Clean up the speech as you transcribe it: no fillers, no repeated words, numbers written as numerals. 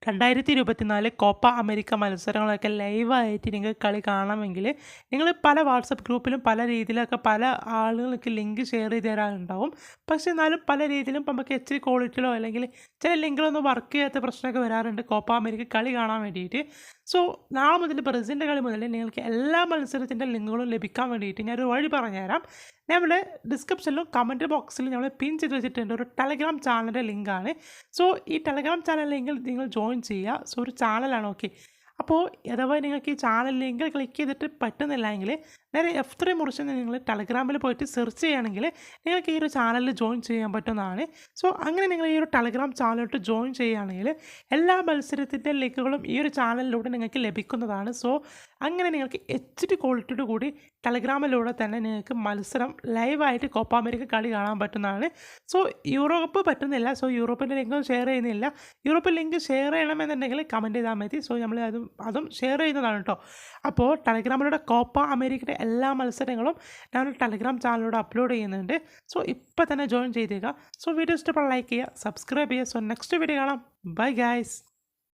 2024 Copa America മത്സരങ്ങളൊക്കെ ലൈവായിട്ട് നിങ്ങൾക്ക് കളി കാണാമെങ്കിൽ നിങ്ങൾ പല വാട്സപ്പ് ഗ്രൂപ്പിലും പല രീതിയിലൊക്കെ പല ആളുകൾക്ക് ലിങ്ക് ഷെയർ ചെയ്ത് തരാനുണ്ടാവും. പക്ഷേ എന്നാലും പല രീതിയിലും ഇപ്പം നമുക്ക് എച്ച് ഡി ക്വാളിറ്റിയിലോ അല്ലെങ്കിൽ ചില ലിങ്കിലൊന്നും വർക്ക് ചെയ്യാത്ത പ്രശ്നമൊക്കെ വരാറുണ്ട് കോപ്പ അമേരിക്ക കളി കാണാൻ വേണ്ടിയിട്ട്. സോ നാളെ മുതൽ ബ്രസീലിൻ്റെ കളി മുതൽ നിങ്ങൾക്ക് എല്ലാ മത്സരത്തിൻ്റെ ലിങ്കുകളും ലഭിക്കാൻ വേണ്ടിയിട്ട് ഞാനൊരു വഴി പറഞ്ഞുതരാം. നമ്മുടെ ഡിസ്ക്രിപ്ഷനിലും കമൻറ്റ് ബോക്സിലും നമ്മൾ പിൻ ചെയ്ത് വെച്ചിട്ടുണ്ട് ഒരു ടെലഗ്രാം ചാനലിൻ്റെ ലിങ്കാണ്. സോ ഈ ടെലഗ്രാം ചാനൽ ലിങ്കിൽ നിങ്ങൾ ജോയിൻ ചെയ്യുക. സോ ഒരു ചാനലാണ്, ഓക്കെ. അപ്പോൾ അഥവാ നിങ്ങൾക്ക് ഈ ചാനൽ ലിങ്കിൽ ക്ലിക്ക് ചെയ്തിട്ട് പറ്റുന്നില്ല എങ്കിൽ നേരെ F3 മുറിച്ച് നിങ്ങൾ ടെലഗ്രാമിൽ പോയിട്ട് സെർച്ച് ചെയ്യുകയാണെങ്കിൽ നിങ്ങൾക്ക് ഈ ഒരു ചാനലിൽ ജോയിൻ ചെയ്യാൻ പറ്റുന്നതാണ്. സോ അങ്ങനെ നിങ്ങൾ ഈ ഒരു ടെലഗ്രാം ചാനലിലോട്ട് ജോയിൻ ചെയ്യുകയാണെങ്കിൽ എല്ലാ മത്സരത്തിൻ്റെ ലിങ്കുകളും ഈ ഒരു ചാനലിലൂടെ നിങ്ങൾക്ക് ലഭിക്കുന്നതാണ്. സോ അങ്ങനെ നിങ്ങൾക്ക് HD ക്വാളിറ്റിയോട് കൂടി ടെലഗ്രാമിലൂടെ തന്നെ നിങ്ങൾക്ക് മത്സരം ലൈവായിട്ട് കോപ്പ അമേരിക്ക കളി കാണാൻ പറ്റുന്നതാണ്. സോ യൂറോപ്പ് പറ്റുന്നില്ല, സോ യൂറോപ്പിൻ്റെ ലിങ്കും ഷെയർ ചെയ്യുന്നില്ല. യൂറോപ്പിൽ ലിങ്ക് ഷെയർ ചെയ്യണമെന്നുണ്ടെങ്കിൽ കമൻറ്റ് ചെയ്താൽ മതി. സോ നമ്മൾ അതും ഷെയർ ചെയ്യുന്നതാണ് കേട്ടോ. അപ്പോൾ ടെലഗ്രാമിലൂടെ കോപ്പ അമേരിക്കയുടെ എല്ലാ മത്സരങ്ങളും ഞാൻ ടെലഗ്രാം ചാനലിലൂടെ അപ്ലോഡ് ചെയ്യുന്നുണ്ട്. സോ ഇപ്പോൾ തന്നെ ജോയിൻ ചെയ്തേക്കുക. സോ വീഡിയോ ഇഷ്ടപ്പെട്ടാൽ ലൈക്ക് ചെയ്യുക, സബ്സ്ക്രൈബ് ചെയ്യുക. സോ നെക്സ്റ്റ് വീഡിയോ കാണാം. Bye guys.